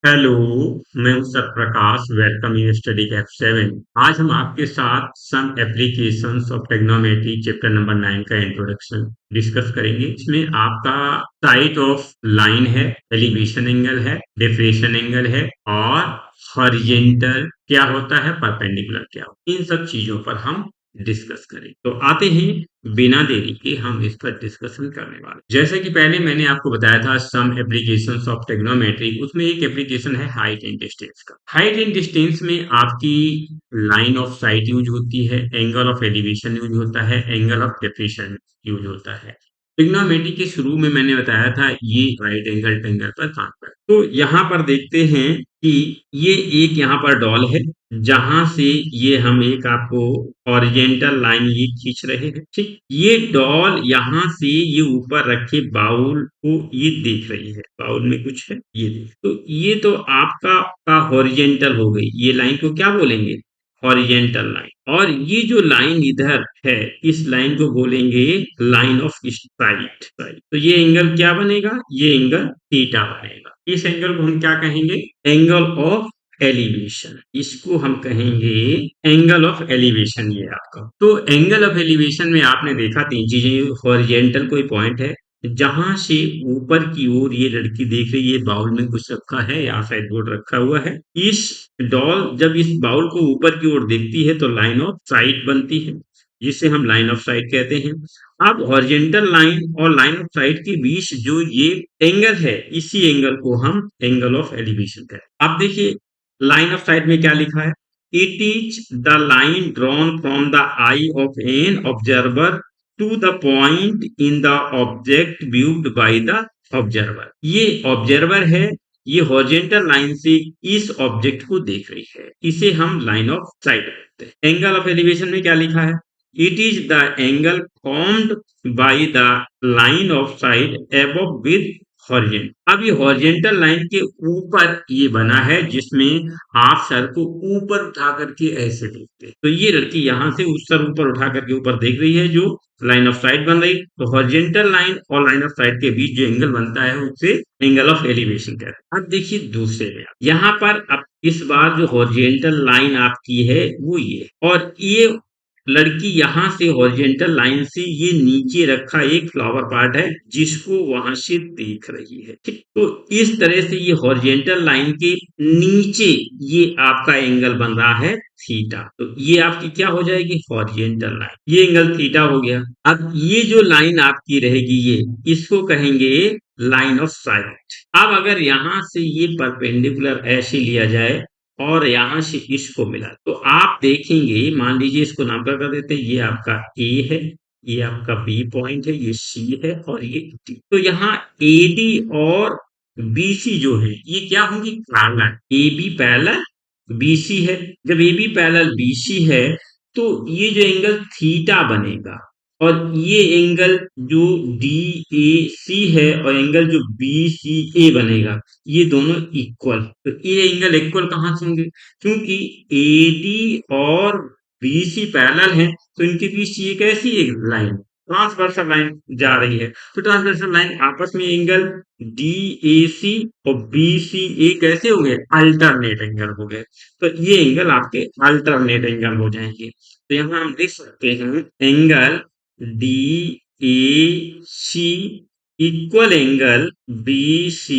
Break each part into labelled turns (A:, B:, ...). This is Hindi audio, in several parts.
A: हेलो, मैं हूं Satprakash. Welcome in study cafe 7। आज हम आपके साथ some applications of trigonometry chapter number 9 का इंट्रोडक्शन डिस्कस करेंगे। इसमें आपका साइड ऑफ लाइन है, एलिवेशन एंगल है, डिफ्रेक्शन एंगल है और हॉरिजेंटल क्या होता है, परपेंडिकुलर क्या होता है, इन सब चीजों पर हम डिस्कस करें। तो आते हैं बिना देरी के हम इस पर डिस्कशन करने वाले। जैसे कि पहले मैंने आपको बताया था सम एप्लीकेशंस ऑफ ट्रिग्नोमेट्री, उसमें एक एप्लीकेशन है हाइट एंड डिस्टेंस का। हाइट एंड डिस्टेंस में आपकी लाइन ऑफ साइट यूज होती है, एंगल ऑफ एलिवेशन यूज होता है, एंगल ऑफ डिप्रेशन यूज होता है। ट्रिग्नोमेट्री के शुरू में मैंने बताया था ये राइट एंगल ट्रायंगल पर काम करता है। तो यहाँ पर देखते हैं कि ये एक यहाँ पर डॉल है, जहां से ये हम एक आपको हॉरिजेंटल लाइन ये खींच रहे हैं। ठीक, ये डॉल यहाँ से ये ऊपर रखे बाउल को ये देख रही है, बाउल में कुछ है ये देख। तो ये तो आपका का हॉरिजेंटल हो गई, ये लाइन को क्या बोलेंगे, हॉरिजेंटल लाइन। और ये जो लाइन इधर है, इस लाइन को बोलेंगे लाइन ऑफ साइट। तो ये एंगल क्या बनेगा, ये एंगल थीटा बनेगा। इस एंगल को हम क्या कहेंगे, एंगल ऑफ एलिवेशन। इसको हम कहेंगे एंगल ऑफ एलिवेशन। ये आपका तो एंगल ऑफ एलिवेशन में आपने देखा तीन चीजें। हॉरिजेंटल कोई पॉइंट है जहां से ऊपर की ओर ये लड़की देख रही है, बाउल में कुछ रखा है, यहाँ साइड बोर्ड रखा हुआ है। इस डॉल जब इस बाउल को ऊपर की ओर देखती है तो लाइन ऑफ साइट बनती है, जिसे हम लाइन ऑफ साइट कहते हैं। अब हॉरिजेंटल लाइन और लाइन ऑफ साइट के बीच जो ये एंगल है, इसी एंगल को हम एंगल ऑफ एलिवेशन कहते हैं। अब देखिए लाइन ऑफ साइट में क्या लिखा है, it is the line drawn from the eye of an observer to the point in the object viewed by the observer. ये ऑब्जर्वर है, ये हॉरिजेंटल लाइन से इस ऑब्जेक्ट को देख रही है, इसे हम लाइन ऑफ साइट कहते हैं। एंगल ऑफ एलिवेशन में क्या लिखा है, it is the angle formed by the line of site above with horizontal. अब ये हॉरिजेंटल लाइन के ऊपर ये बना है, जिसमें आप सर को ऊपर उठा करके ऐसे देखते हैं। तो ये लड़की यहाँ से उस सर ऊपर उठा करके ऊपर देख रही है, जो लाइन ऑफ साइट बन रही। तो हॉरिजेंटल लाइन और लाइन ऑफ साइट के बीच जो एंगल बनता है उसे एंगल ऑफ एलिवेशन कहते हैं। अब देखिए दूसरे में यहाँ पर अब इस बार जो हॉरिजेंटल लाइन आपकी है वो ये, और ये लड़की यहाँ से हॉरिजेंटल लाइन से ये नीचे रखा एक फ्लावर पार्ट है, जिसको वहां से देख रही है। ठीक, तो इस तरह से ये हॉरिजेंटल लाइन के नीचे ये आपका एंगल बन रहा है थीटा। तो ये आपकी क्या हो जाएगी, हॉरिजेंटल लाइन, ये एंगल थीटा हो गया। अब ये जो लाइन आपकी रहेगी ये, इसको कहेंगे लाइन ऑफ साइट। अब अगर यहाँ से ये परपेंडिकुलर ऐसे लिया जाए और यहाँ से इसको मिला, तो आप देखेंगे, मान लीजिए इसको नाम कर देते हैं, ये आपका ए है, ये आपका बी पॉइंट है, ये सी है और ये डी। तो यहाँ एडी और बीसी जो है ये क्या होंगी, parallel. A B parallel BC है। जब ए बी पैरेलल बीसी है तो ये जो एंगल थीटा बनेगा, और ये एंगल जो डी ए सी है और एंगल जो बी सी ए बनेगा, ये दोनों इक्वल। तो ये एंगल इक्वल कहाँ से होंगे, क्योंकि ए डी और बी सी पैरेलल हैं, तो इनके बीच ये कैसी एक लाइन, ट्रांसवर्सल लाइन जा रही है। तो ट्रांसवर्सल लाइन आपस में एंगल डी ए सी और बी सी ए कैसे हो गए, अल्टरनेट एंगल हो गए। तो ये एंगल आपके अल्टरनेट एंगल हो जाएंगे। तो यहाँ हम लिख सकते हैं angle D A C equal angle B C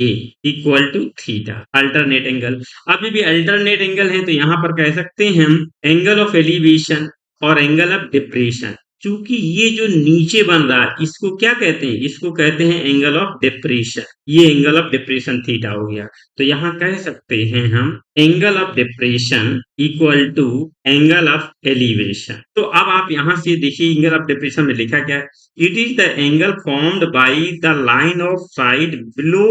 A: A equal to theta, alternate angle. अभी भी अल्टरनेट एंगल है तो यहाँ पर कह सकते हैं हम एंगल ऑफ एलिवेशन और एंगल ऑफ डिप्रेशन। चूंकि ये जो नीचे बन रहा है इसको क्या कहते हैं, इसको कहते हैं एंगल ऑफ डिप्रेशन। ये एंगल ऑफ डिप्रेशन थीटा हो गया। तो यहाँ कह सकते हैं हम angle of depression equal to angle of elevation. तो अब आप यहाँ से देखिए एंगल ऑफ डिप्रेशन में लिखा क्या है, it is the angle formed by the line of side below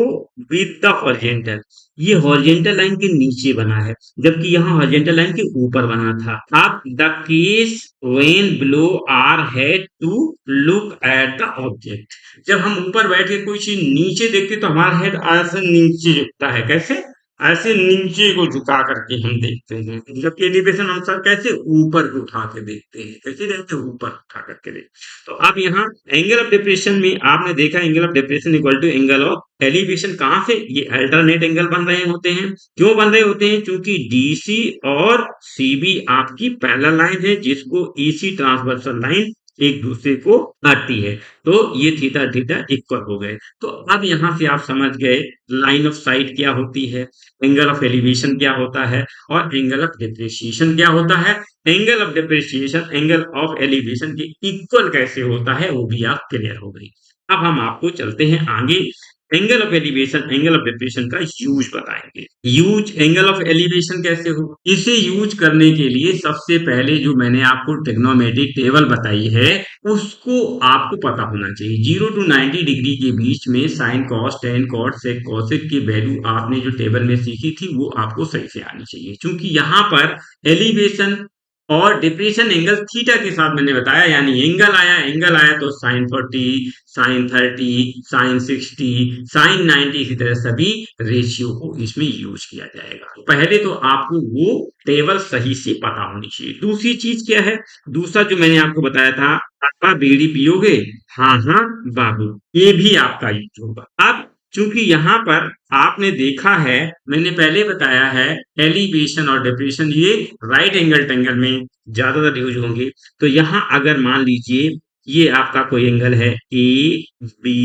A: with the horizontal. ये हॉरिजेंटल लाइन के नीचे बना है, जबकि यहाँ हॉरिजेंटल लाइन के ऊपर बना था। अब the case when below our head to look at the object. जब हम ऊपर बैठ के कोई चीज नीचे देखते तो हमारा हेड ऐसे नीचे झुकता है, कैसे, ऐसे नीचे को झुका करके हम देखते हैं, जबकि एलिवेशन हम सर कैसे ऊपर को उठा के देखते हैं, कैसे देखते हैं ऊपर उठा करके देखते हैं। तो अब यहाँ एंगल ऑफ डिप्रेशन में आपने देखा angle of depression equal to angle of elevation, कहाँ से ये अल्टरनेट एंगल बन रहे होते हैं। क्यों बन रहे होते हैं, क्योंकि डीसी और सीबी आपकी पैरेलल लाइन है जिसको ईसी ट्रांसवर्सल लाइन एक दूसरे को काटती है, तो ये थीटा थीटा इक्वल हो गए। तो अब यहाँ से आप समझ गए लाइन ऑफ साइट क्या होती है, एंगल ऑफ एलिवेशन क्या होता है और एंगल ऑफ डिप्रिसिएशन क्या होता है। Angle of depreciation angle of elevation के इक्वल कैसे होता है वो भी आप क्लियर हो गई। अब हम आपको चलते हैं आगे, angle of elevation angle of depression का यूज बताएंगे। यूज एंगल ऑफ एलिवेशन कैसे हो, इसे यूज करने के लिए सबसे पहले जो मैंने आपको ट्रिग्नोमेट्रिक टेबल बताई है उसको आपको पता होना चाहिए। 0 टू 90 डिग्री के बीच में sine cos tan cot sec cosec की वैल्यू आपने जो टेबल में सीखी थी वो आपको सही से आनी चाहिए, क्योंकि यहाँ पर एलिवेशन और डिप्रेशन एंगल थीटा के साथ मैंने बताया, यानी एंगल आया तो साइन 40 साइन 30 साइन 60 साइन 90, इसी तरह सभी रेशियो को इसमें यूज किया जाएगा। पहले तो आपको वो टेबल सही से पता होनी चाहिए। दूसरी चीज क्या है, दूसरा जो मैंने आपको बताया था, पापा बीड़ी पियोगे, हाँ हाँ बाबू, ये भी आपका यूज होगा। अब चूंकि यहाँ पर आपने देखा है, मैंने पहले बताया है एलिवेशन और डिप्रेशन ये राइट एंगल ट्रायंगल में ज्यादातर यूज होंगे। तो यहाँ अगर मान लीजिए ये आपका कोई एंगल है ए बी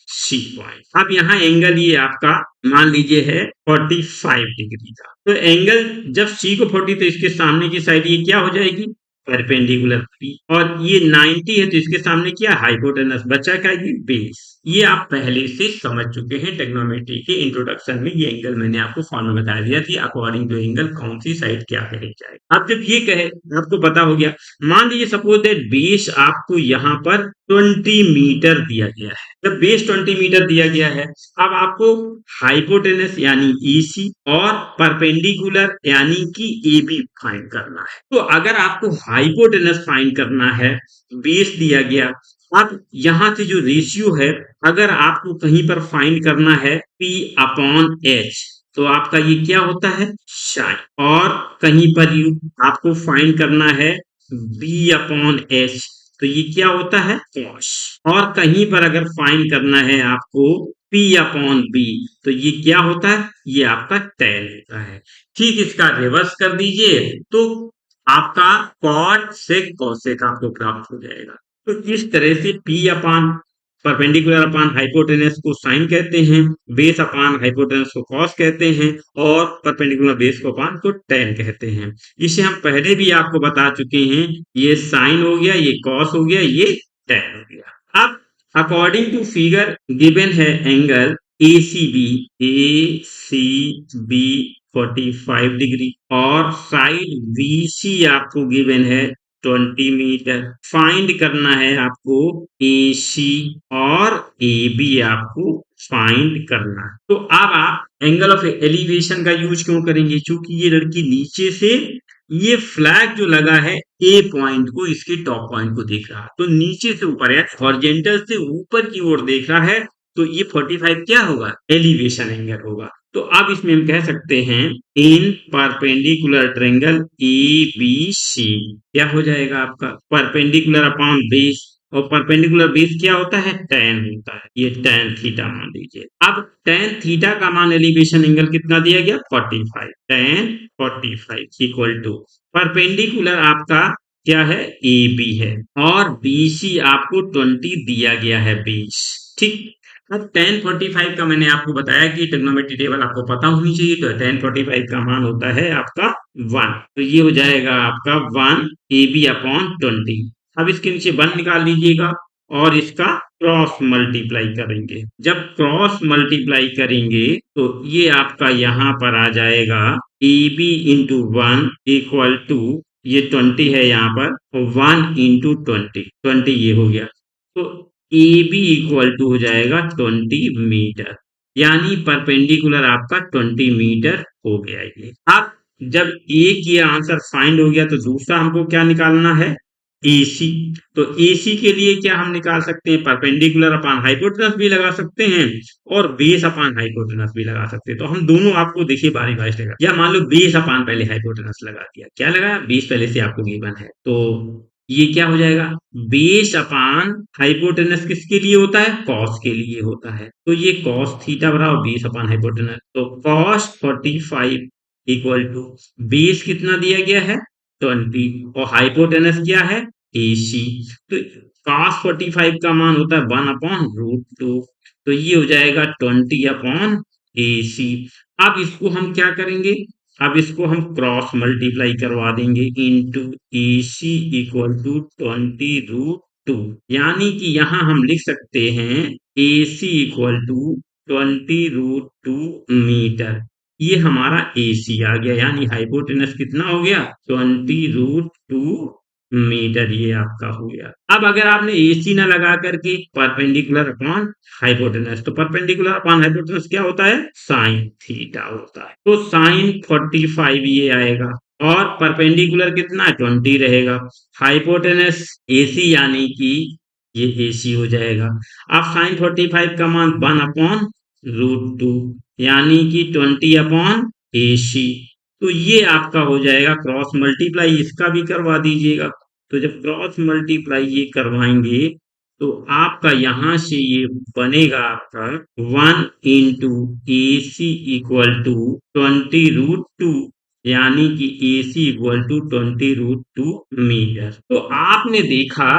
A: सी पॉइंट, अब यहाँ एंगल ये आपका मान लीजिए है 45 डिग्री का, तो एंगल जब सी को 40 तो इसके सामने की साइड ये क्या हो जाएगी, परपेंडिकुलर पी, और ये 90 है तो इसके सामने क्या हाइपोटेनस बचा क्या, ये बेस। ये आप पहले से समझ चुके हैं ट्रिग्नोमेट्री के इंट्रोडक्शन में, ये एंगल मैंने आपको फॉर्मूला बता दिया कि अकॉर्डिंग टू एंगल कौन सी साइड क्या कही जाए। अब जब ये कहे आपको पता हो गया, मान लीजिए सपोज दैट बेस आपको यहाँ पर 20 मीटर दिया गया है, जब बेस 20 मीटर दिया गया है, अब आपको हाइपोटेनस यानी ईसी और परपेंडिकुलर यानी कि एबी फाइंड करना है। तो अगर आपको हाइपोटेनस फाइंड करना है, बेस दिया गया, अब यहाँ से जो रेशियो है अगर आपको कहीं पर फाइंड करना है P अपॉन H, तो आपका ये क्या होता है साइन, और कहीं पर आपको फाइंड करना है B अपॉन H, तो ये क्या होता है कॉस, और कहीं पर अगर फाइंड करना है आपको P अपॉन B, तो ये क्या होता है, ये आपका टैन होता है। ठीक इसका रिवर्स कर दीजिए तो आपका कॉट सेक कोसेक आपको प्राप्त हो जाएगा। तो इस तरह से P अपान परपेंडिकुलर अपान हाइपोटेनस को साइन कहते हैं, बेस अपान हाइपोटेनस को कॉस कहते हैं, और परपेंडिकुलर बेस को अपान को टैन कहते हैं। इसे हम पहले भी आपको बता चुके हैं, ये साइन हो गया, ये कॉस हो गया, ये टैन हो गया। अब अकॉर्डिंग टू फिगर गिवन है angle A C B 45 degree और साइड बीसी आपको गिवन है 20 मीटर। फाइंड करना है आपको AC और AB आपको फाइंड करना है। तो अब आप एंगल ऑफ एलिवेशन का यूज क्यों करेंगे, क्योंकि ये लड़की नीचे से ये फ्लैग जो लगा है ए पॉइंट को इसके टॉप पॉइंट को देख रहा है, तो नीचे से ऊपर है, हॉरिजॉन्टल से ऊपर की ओर देख रहा है, तो ये 45 क्या होगा एलिवेशन एंगल होगा। तो अब इसमें हम कह सकते हैं इन परपेंडिकुलर ट्रायंगल ABC क्या हो जाएगा आपका परपेंडिकुलर अपॉन बेस, और परपेंडिकुलर बेस क्या होता है टैन होता है, ये टैन थीटा मान लीजिए। अब टैन थीटा का मान एलिवेशन एंगल कितना दिया गया 45, टैन 45 इक्वल टू परपेंडिकुलर आपका क्या है AB है, और BC आपको 20 दिया गया है 20। ठीक, अब tan 45 का मैंने आपको बताया कि ट्रिग्नोमेट्री टेबल आपको पता होनी चाहिए, तो tan 45 का मान होता है आपका 1, तो ये हो जाएगा आपका 1 AB अपॉन 20। अब इसके नीचे 1 निकाल लीजिएगा और इसका क्रॉस मल्टीप्लाई करेंगे, जब क्रॉस मल्टीप्लाई करेंगे तो ये आपका यहाँ पर आ जाएगा AB इंटू 1 इक्वल टू ये 20 है यहाँ पर, 1 इंटू 20 ये हो गया, तो AB इक्वल टू हो जाएगा 20 मीटर, यानी परपेंडिकुलर आपका 20 मीटर हो गया ये। अब जब एक ये आंसर फाइंड हो गया तो दूसरा हमको क्या निकालना है, AC। तो AC के लिए क्या हम निकाल सकते हैं, परपेंडिकुलर अपॉन हाइपोटेनस भी लगा सकते हैं और बेस अपॉन हाइपोटेनस भी लगा सकते हैं। तो हम दोनों आपको देखिए बारी बारी से लगा, या मान लो बेस अपॉन पहले हाइपोटेनस लगा दिया, क्या लगाया, बेस पहले से आपको गिवन है, तो ये क्या हो जाएगा, बेस अपॉन हाइपोटेनस किसके लिए होता है, कॉस के लिए होता है, तो ये कॉस थीटा बराबर बेस अपॉन हाइपोटेनस, तो कॉस 45 इक्वल टू बेस कितना दिया गया है 20 और हाइपोटेनस क्या है AC। तो cos 45 का मान होता है 1/√2, तो ये हो जाएगा 20/AC। अब इसको हम क्या करेंगे, अब इसको हम क्रॉस मल्टीप्लाई करवा देंगे इनटू AC इक्वल टू 20√2, यानी कि यहाँ हम लिख सकते हैं AC इक्वल टू 20√2 मीटर। ये हमारा AC आ गया, यानी हाइपोटेनस कितना हो गया 20√2 मीटर, ये आपका हो गया। अब अगर आपने AC ना लगा करके परपेंडिकुलर अपॉन हाइपोटेनस, तो परपेंडिकुलर अपॉन हाइपोटेनस क्या होता है, साइन थीटा होता है, तो साइन 45 ये आएगा और परपेंडिकुलर कितना 20 रहेगा, हाइपोटेनस AC यानी कि ये AC हो जाएगा। अब साइन 45 का मान 1/√2 यानी कि 20/AC, तो ये आपका हो जाएगा क्रॉस मल्टीप्लाई, इसका भी करवा दीजिएगा। तो जब क्रॉस मल्टीप्लाई ये करवाएंगे तो आपका यहां से ये बनेगा आपका 1 इंटू AC इक्वल टू 20√2, यानी कि AC इक्वल टू 20√2 मीटर। तो आपने देखा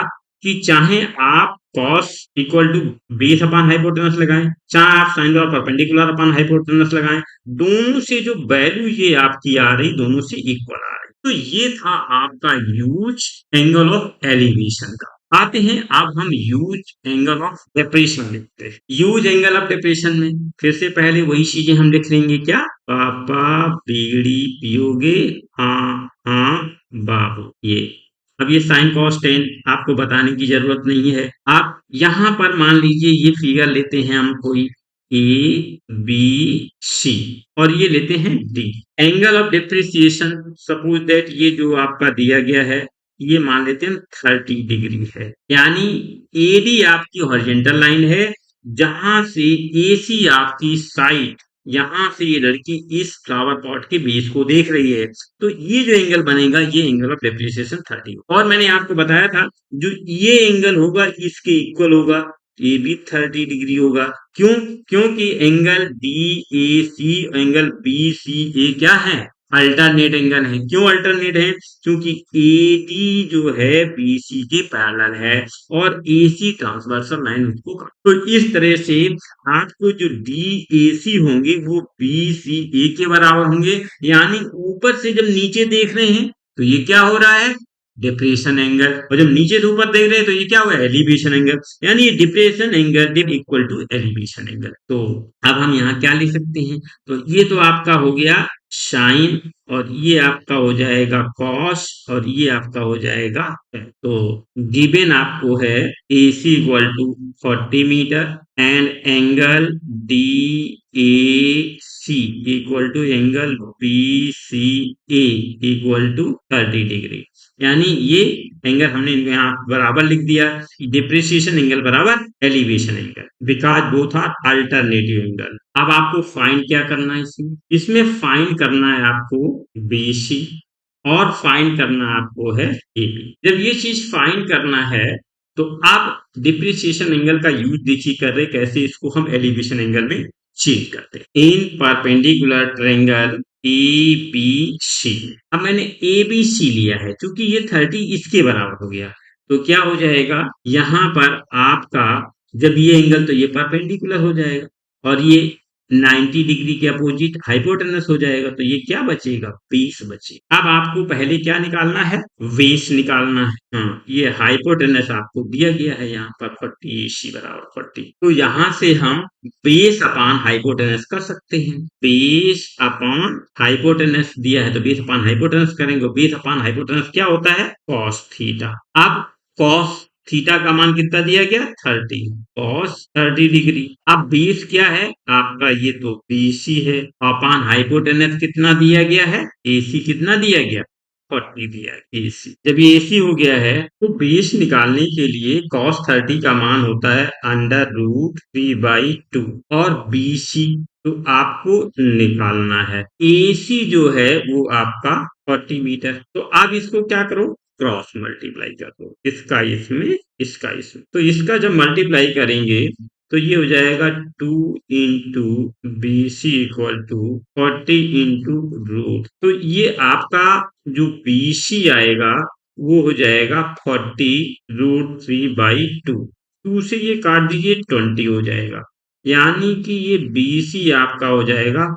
A: कि चाहे आप cos equal to base upon hypotenuse लगाएं, चाहे आप साइन और परपेंडिकुलर अपॉन हाइपोटेनस लगाएं, दोनों से जो वैल्यू ये आपकी आ रही दोनों से इक्वल आ रही। तो ये था आपका यूज एंगल ऑफ एलिवेशन का। आते हैं अब हम यूज एंगल ऑफ डेप्रेशन लिखते हैं। यूज एंगल ऑफ डेप्रेशन में फिर से पहले वही चीजें हम लिख लेंगे, क्या, पापा बीड़ी पियोगे, हाँ हाँ बाबू, ये अब ये साइन कॉस टेन आपको बताने की जरूरत नहीं है। आप यहां पर मान लीजिए ये फिगर लेते हैं हम कोई ABC और ये लेते हैं D। Angle of depreciation suppose that ये जो आपका दिया गया है ये मान लेते हैं 30 डिग्री है, यानी AD आपकी हॉरिजॉन्टल लाइन है, जहां से AC आपकी साइड, यहाँ से ये लड़की इस फ्लावर पॉट के बीज को देख रही है, तो ये जो एंगल बनेगा ये एंगल ऑफ डेप्रिसिएशन 30। और मैंने आपको बताया था जो ये एंगल होगा इसके इक्वल होगा, ये भी 30 डिग्री होगा। क्यों, क्योंकि एंगल DAC एंगल BCA क्या है, अल्टरनेट एंगल है। क्यों अल्टरनेट है, क्योंकि AD जो है BC के पैरेलल है और AC ट्रांसवर्सल लाइन उसको तो इस तरह से आपको जो DAC होंगे वो BCA के बराबर होंगे, यानी ऊपर से जब नीचे देख रहे हैं तो ये क्या हो रहा है, डिप्रेशन एंगल, और जब नीचे से ऊपर देख रहे हैं तो ये क्या होगा, एलिवेशन एंगल, यानी ये depression angle dip equal to elevation angle. तो अब हम यहाँ क्या लिख सकते हैं, तो ये तो आपका हो गया साइन और ये आपका हो जाएगा कॉस और ये आपका हो जाएगा, तो गिवन आपको है AC equal to 40 metre and angle DAC equal to angle BCA equal to 30 degree, यानी ये एंगल हमने यहाँ बराबर लिख दिया, डिप्रिसिएशन एंगल बराबर elevation angle, because both are alternative angle. अब आपको फाइंड क्या करना है, इसमें फाइंड करना है आपको BC और फाइंड करना आपको है AB। जब ये चीज फाइंड करना है तो आप डिप्रिसिएशन एंगल का यूज देखिए कर रहे कैसे इसको हम एलिवेशन एंगल में चेंज करते हैं। इन परपेंडिकुलर ट्रायंगल ABC, अब मैंने ABC लिया है क्योंकि ये 30 इसके बराबर हो गया, तो क्या हो जाएगा यहाँ पर आपका, जब ये एंगल तो ये परपेंडिकुलर हो जाएगा और ये 90 डिग्री के अपोजिट हाइपोटेनस हो जाएगा, तो ये क्या बचेगा, बेस बचेगा। अब आपको पहले क्या निकालना है, बेस निकालना है। हाँ, ये हाइपोटेनस आपको दिया गया है यहाँ पर 40 AC बराबर 40, तो यहाँ से हम बेस अपॉन हाइपोटेनस कर सकते हैं। बेस अपॉन हाइपोटेनस दिया है तो बेस अपॉन हाइपोटेनस करेंगे, बेस अपॉन हाइपोटेनस क्या होता है, कॉस थीटा। अब कॉस थीटा का मान कितना दिया गया 30 cos 30 डिग्री। अब बेस क्या है आपका, ये तो BC है, अपॉन हाइपोटेनस कितना दिया गया है AC, कितना दिया गया 40 दिया है एसी। जब ये एसी हो गया है तो बेस निकालने के लिए cos 30 का मान होता है अंडर रूट 3/2 और बीसी तो आपको निकालना है। एसी जो है वो आपका 40 मीटर। तो आप इसको क्या करो, क्रॉस मल्टीप्लाई कर दो, इसका इसमें इसका इसमें। तो इसका जब मल्टीप्लाई करेंगे तो ये हो जाएगा 2 into B C equal to 40 into root. तो ये आपका जो बी सी आएगा वो हो जाएगा 40√3/2। 2 से ये काट दीजिए 20 हो जाएगा, यानी कि ये बी सी आपका हो जाएगा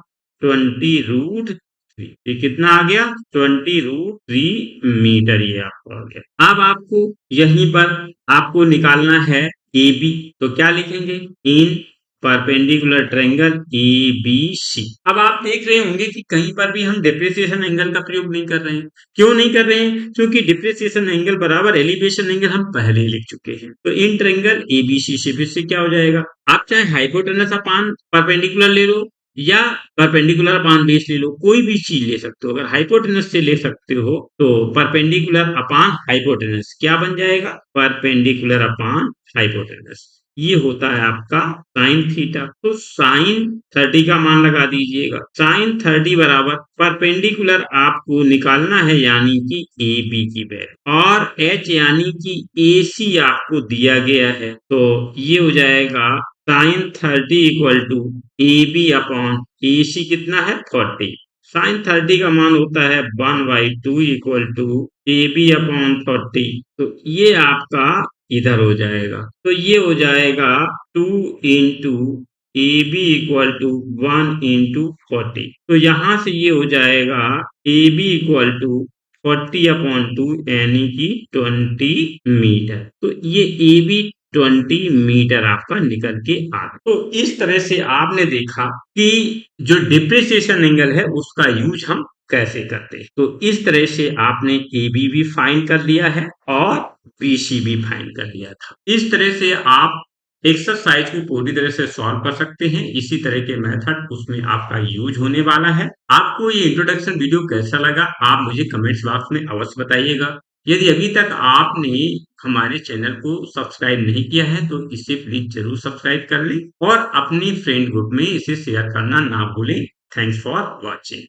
A: 20√3। ये कितना आ गया, 20√3 मीटर ये आपका हो गया। अब आपको यहीं पर आपको निकालना है ए बी। तो क्या लिखेंगे, in perpendicular triangle A B C. अब आप देख रहे होंगे कि कहीं पर भी हम डिप्रिसिएशन एंगल का प्रयोग नहीं कर रहे हैं। क्यों नहीं कर रहे हैं, क्योंकि डिप्रिसिएशन एंगल बराबर एलिवेशन एंगल हम पहले ही लिख चुके हैं। तो इन ट्रायंगल ए बी सी से फिर से क्या हो जाएगा, आप चाहे हाइपोटेनस अपान परपेंडिकुलर ले लो या परपेंडिकुलर अपान बेस ले लो, कोई भी चीज ले सकते हो। अगर हाइपोटेनस से ले सकते हो तो परपेंडिकुलर अपान हाइपोटेनस क्या बन जाएगा, परपेंडिकुलर अपान हाइपोटेनस। ये होता है आपका साइन थीटा। तो साइन 30 का मान लगा दीजिएगा। साइन 30 बराबर परपेंडिकुलर आपको निकालना है यानी कि ए बी की वैल्यू, और एच यानी कि ए सी आपको दिया गया है। तो ये हो जाएगा sine 30 equal to A B upon A C कितना है 40। साइन 30 का मान होता है 1/2 equal to A B upon 40। तो ये आपका इधर हो जाएगा, तो ये हो जाएगा 2 into A B equal to 1 into 40। तो यहां से ये हो जाएगा ए बी इक्वल टू 40/2 यानी कि 20 मीटर। तो ये ए बी 20 मीटर आपका निकल के आ गया। तो इस तरह से आपने देखा कि जो डिप्रिसिएशन एंगल है उसका यूज हम कैसे करते हैं। तो इस तरह से आपने ए बी भी फाइंड कर लिया है और बी सी भी फाइंड कर लिया था। इस तरह से आप एक्सरसाइज को पूरी तरह से सॉल्व कर सकते हैं। इसी तरह के मेथड उसमें आपका यूज होने वाला है। आपको ये इंट्रोडक्शन वीडियो कैसा लगा आप मुझे कमेंट्स बॉक्स में अवश्य बताइएगा। यदि अभी तक आपने हमारे चैनल को सब्सक्राइब नहीं किया है तो इसे प्लीज जरूर सब्सक्राइब कर लें और अपनी फ्रेंड ग्रुप में इसे शेयर करना ना भूलें। Thanks for watching.